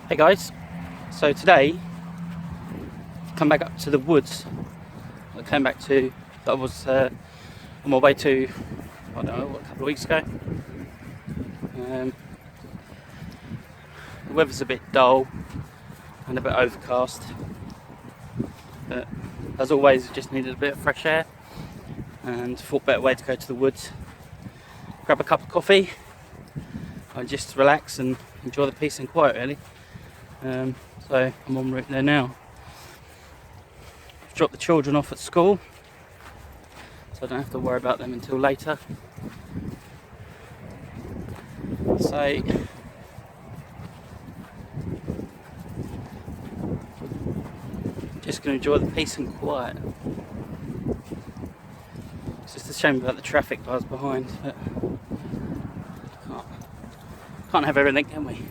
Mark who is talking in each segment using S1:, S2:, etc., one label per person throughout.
S1: Hey guys, so today I've come back up to the woods I came back to that I was on my way to, I don't know, a couple of weeks ago. The weather's a bit dull and a bit overcast, but as always I just needed a bit of fresh air and thought better way to go to the woods, grab a cup of coffee and just relax and enjoy the peace and quiet really. So I'm en route there now. I've dropped the children off at school, so I don't have to worry about them until later. So just going to enjoy the peace and quiet. It's just a shame about the traffic bars behind, but can't have everything, can we?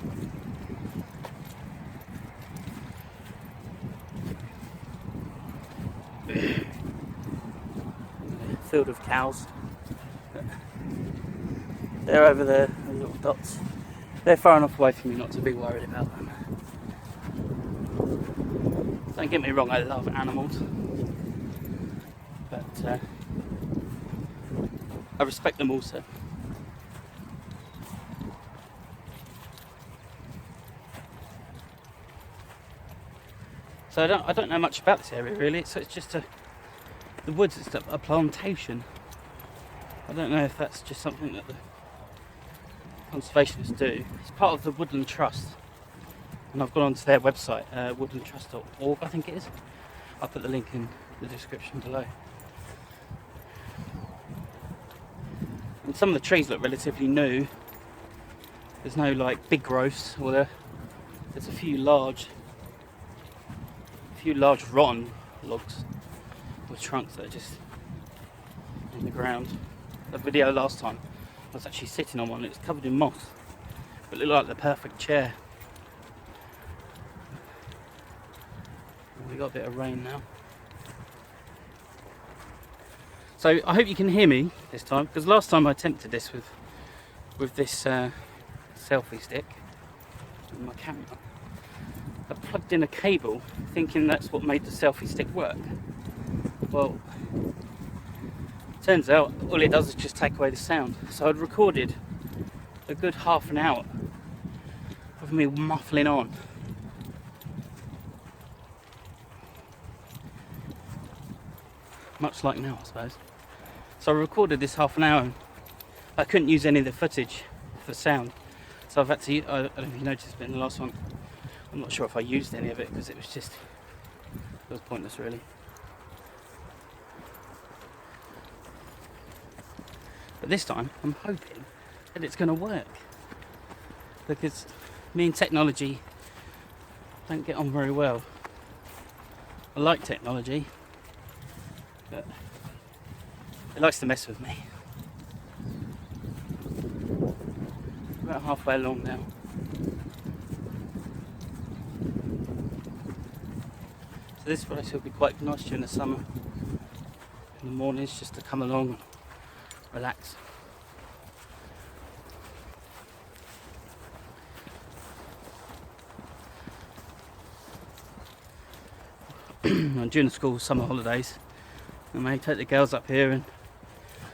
S1: Field of cows. They're over there, the little dots. They're far enough away from me not to be worried about them. Don't get me wrong, I love animals, but I respect them also. So I don't know much about this area really. So it's just the woods. It's a plantation. I don't know if that's just something that the conservationists do. It's part of the Woodland Trust, and I've gone onto their website, woodlandtrust.org, I think it is. I'll put the link in the description below. And some of the trees look relatively new. There's no like big growths, or there's a few large rotten logs with trunks that are just in the ground. The video last time I was actually sitting on one. It was covered in moss, but it looked like the perfect chair. We got a bit of rain now, so I hope you can hear me this time, because last time I attempted this with this selfie stick and my camera, I plugged in a cable thinking that's what made the selfie stick work. Well, turns out all it does is just take away the sound. So I'd recorded a good half an hour of me muffling on. Much like now, I suppose. So I recorded this half an hour and I couldn't use any of the footage for sound. So I've had to, I don't know if you noticed, but in the last one, I'm not sure if I used any of it because it was pointless really. But this time, I'm hoping that it's going to work, because me and technology don't get on very well. I like technology, but it likes to mess with me. About halfway along now. So this place will be quite nice during the summer. In the mornings, just to come along and relax. During the school summer holidays, I may take the girls up here and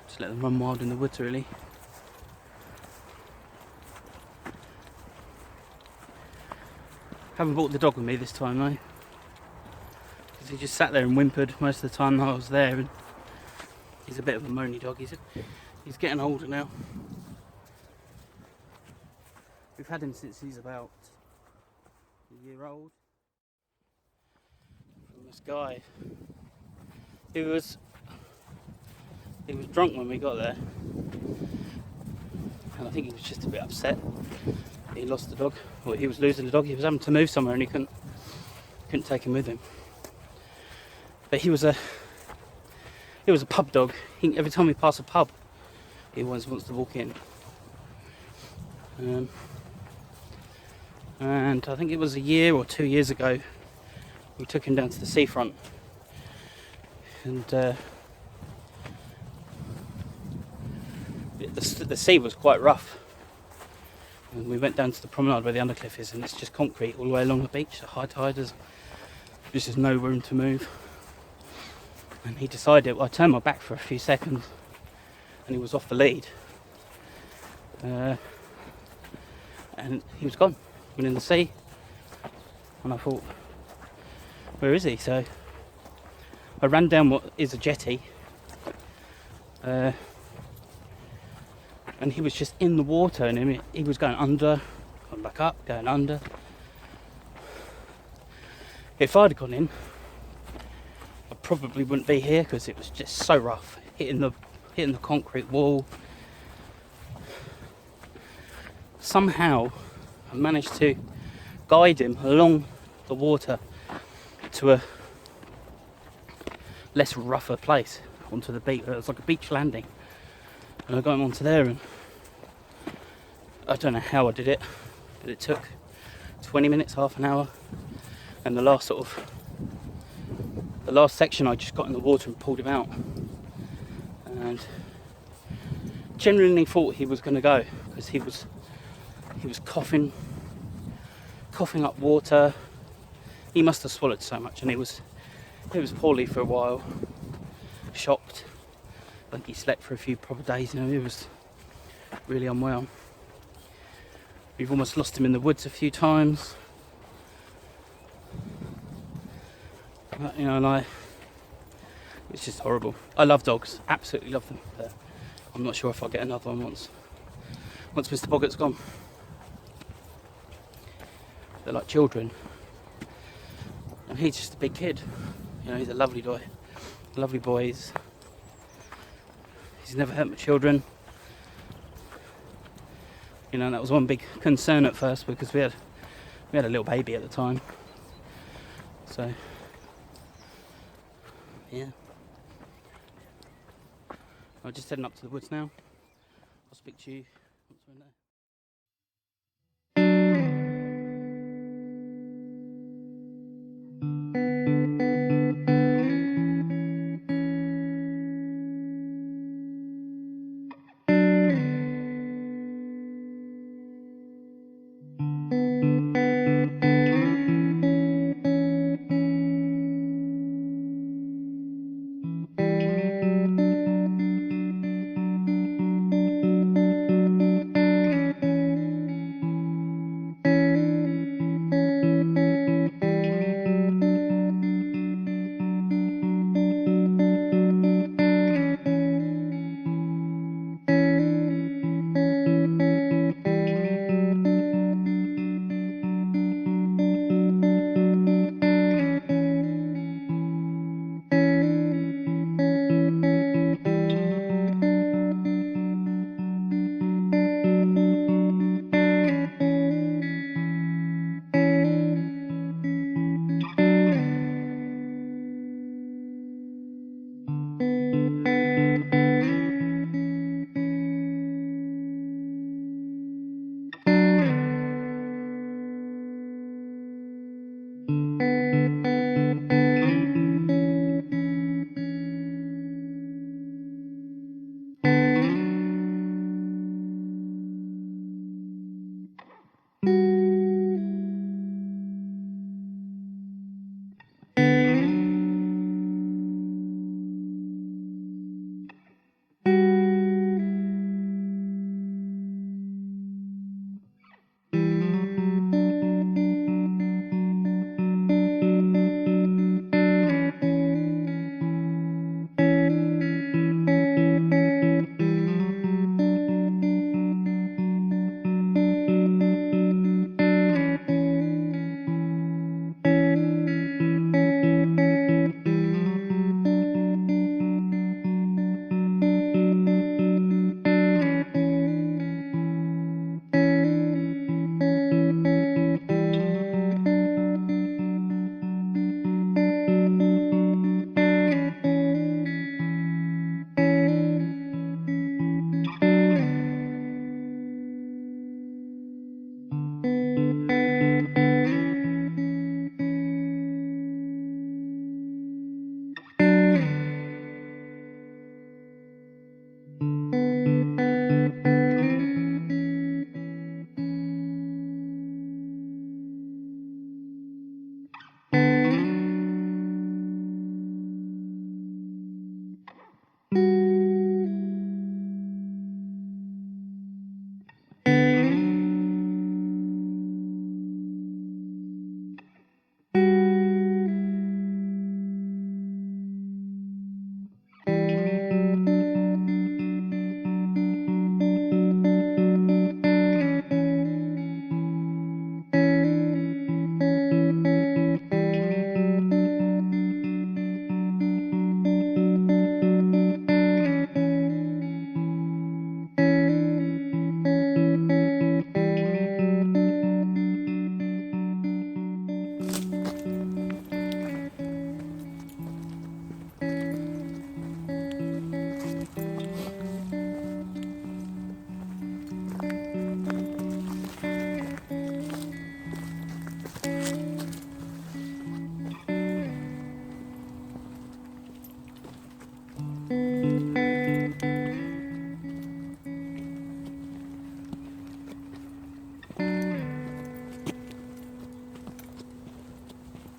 S1: just let them run wild in the woods really. Haven't brought the dog with me this time though, because he just sat there and whimpered most of the time I was there, and he's a bit of a moany dog. He's getting older now. We've had him since he's about a year old. From this guy. He was drunk when we got there, and I think he was just a bit upset. He lost the dog, or he was losing the dog. He was having to move somewhere and he couldn't take him with him. But he was a pub dog. Every time we pass a pub, he always wants to walk in. And I think it was a year or 2 years ago, we took him down to the seafront, and the sea was quite rough. And we went down to the promenade where the undercliff is, and it's just concrete all the way along the beach at high tide. There's just no room to move. And he decided, well, I turned my back for a few seconds and he was off the lead. And he was gone, went in the sea. And I thought, where is he? So I ran down what is a jetty. And he was just in the water, and he was going under, going back up, going under. If I'd gone in, I probably wouldn't be here because it was just so rough, hitting the concrete wall. Somehow I managed to guide him along the water to a less rougher place, onto the beach. It was like a beach landing, and I got him onto there, and I don't know how I did it, but it took 20 minutes, half an hour, and the last section I just got in the water and pulled him out, and genuinely thought he was going to go because he was coughing up water. He must have swallowed so much, and he was poorly for a while, shocked. I think he slept for a few proper days. He was really unwell. We've almost lost him in the woods a few times. But, it's just horrible. I love dogs, absolutely love them. But I'm not sure if I'll get another one once Mr. Boggart's gone. They're like children, and he's just a big kid. He's a lovely boy. He's never hurt my children. And that was one big concern at first because we had a little baby at the time. So yeah, I'm just heading up to the woods now. I'll speak to you once we're in there.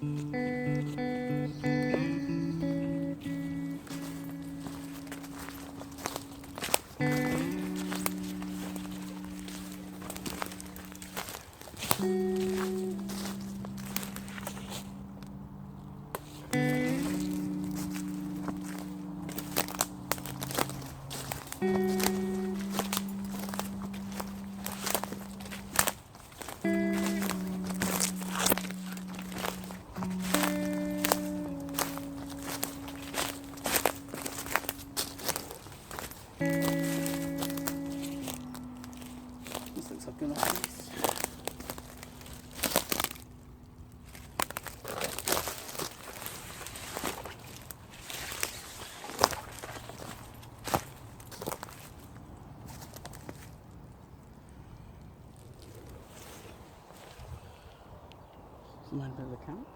S1: This looks like a nice piece. A little bit of a camp.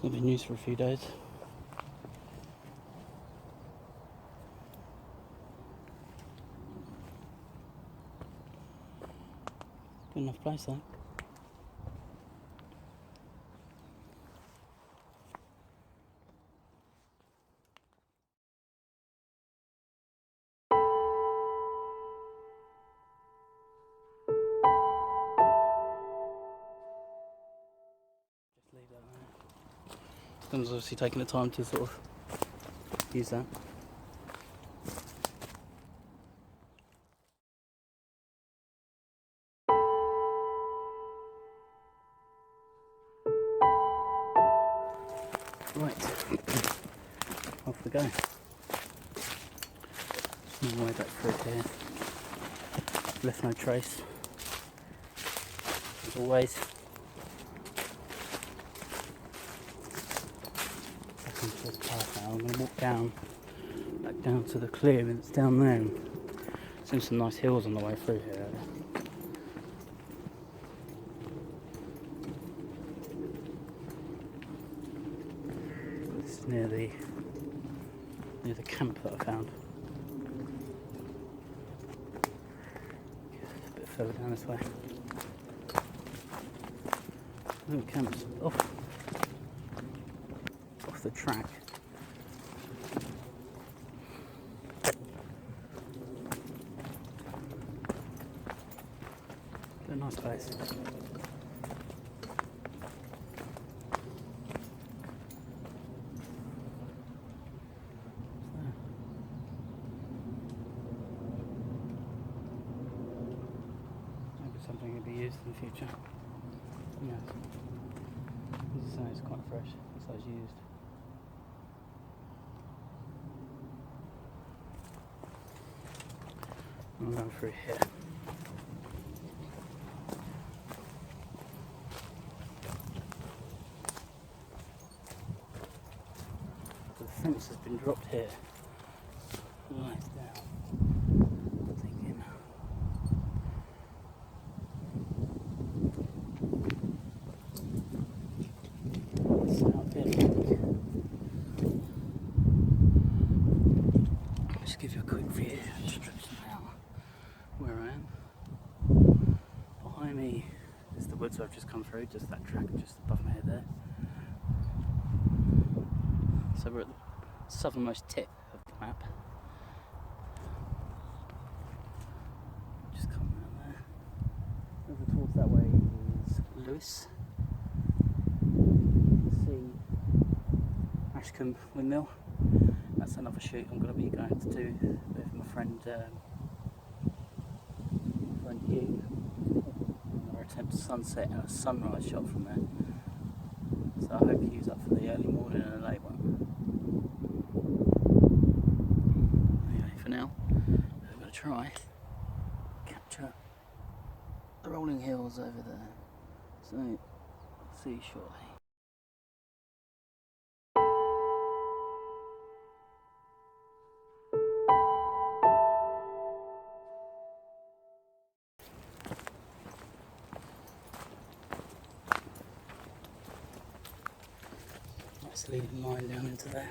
S1: It's been used for a few days. Good enough place though. Just leave that there. Someone's obviously taking the time to sort of use that. Right, off we go. Just my way back through here. Left no trace, as always. Back onto this path now. I'm going to walk down, back down to the clearing that's down there. Seems some nice hills on the way through here. Near the camp that I found. A bit further down this way. Oh, camp's off the track. A nice place. Something to be used in the future. Yeah. As I say, it's quite fresh. Looks like it's used. I'm going through here. The fence has been dropped here. Right down. Thinking. Just give you a quick view, where I am. Behind me is the woods I've just come through, just that track just above my head there. So we're at the southernmost tip of the map. Just come around there. Over towards that way is Lewis. You can see Ashcombe Windmill. That's another shoot I'm going to be going to do with my friend Hugh. We're attempt a sunset and a sunrise shot from there. So I hope Hugh's up for the early morning and a late one. try capture the rolling hills over there. So, I'll see you shortly. Nice leading line down into there.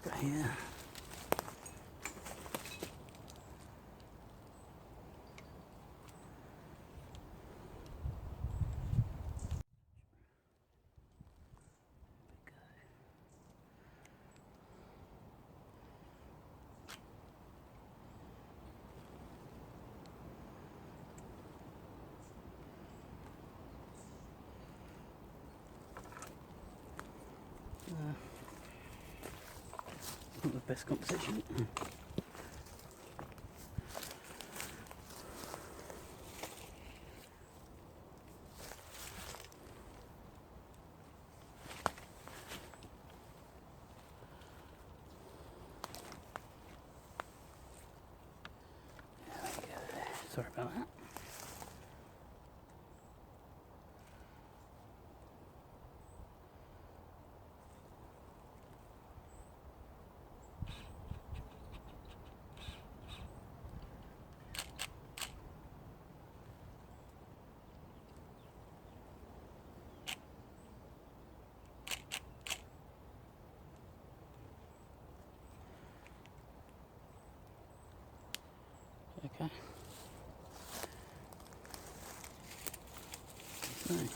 S1: Let's go here. Not the best composition. Sorry about that. Okay. So, let's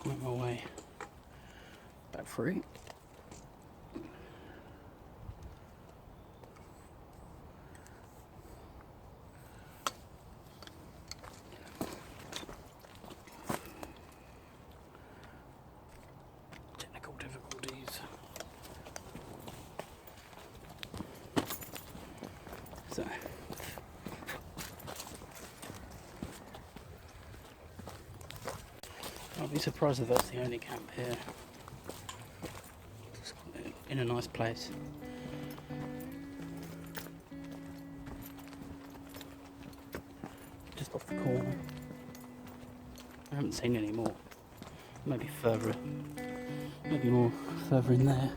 S1: make my way back through. Technical difficulties. So. I'll be surprised if that's the only camp here. Just in a nice place. Just off the corner. I haven't seen any more. Maybe further. Maybe more further in there.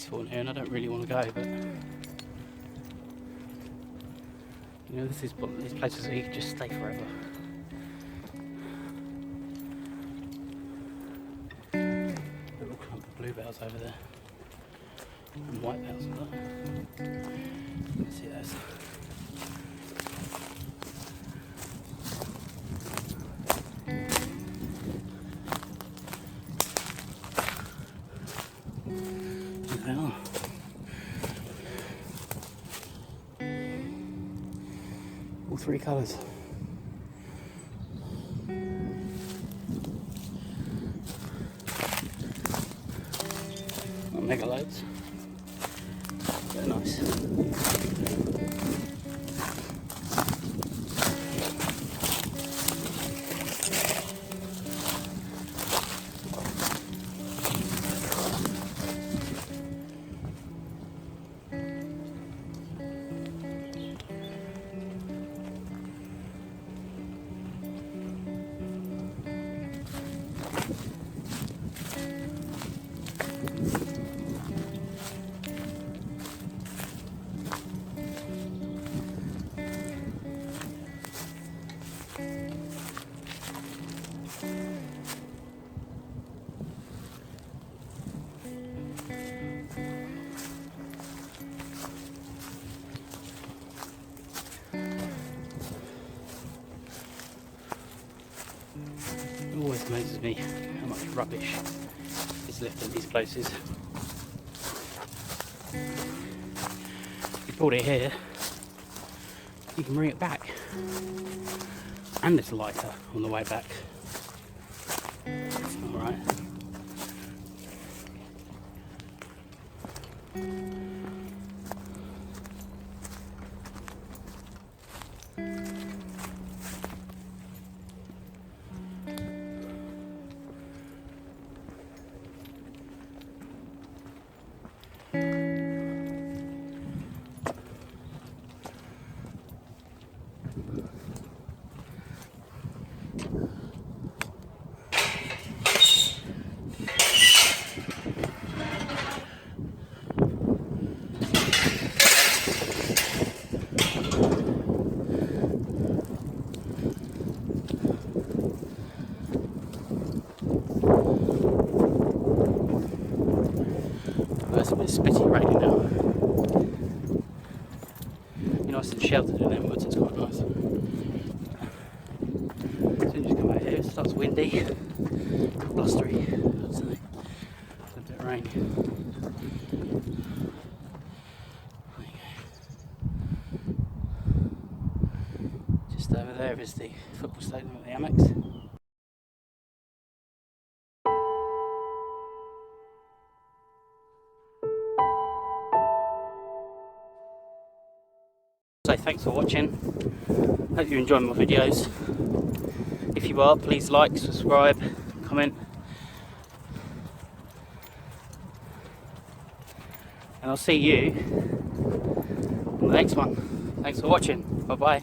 S1: peaceful in here, and I don't really want to go, but you know, these places where you can just stay forever. Little clump of bluebells over there, and whitebells as well. Let's see those. They are. All three colours. Not mega loads. Very nice. It always amazes me how much rubbish is left in these places. If you brought it here, you can bring it back, and it's lighter on the way back. Alright. It's a bit spitty raining now. You're nice and sheltered in them woods, it's quite nice. As soon as you come out here, it starts windy, blustery, it's a bit of rain. There you go. Just over there is the football stadium at the Amex. So thanks for watching. Hope you enjoy my videos. If you are, please like, subscribe, comment, and I'll see you on the next one. Thanks for watching. Bye bye.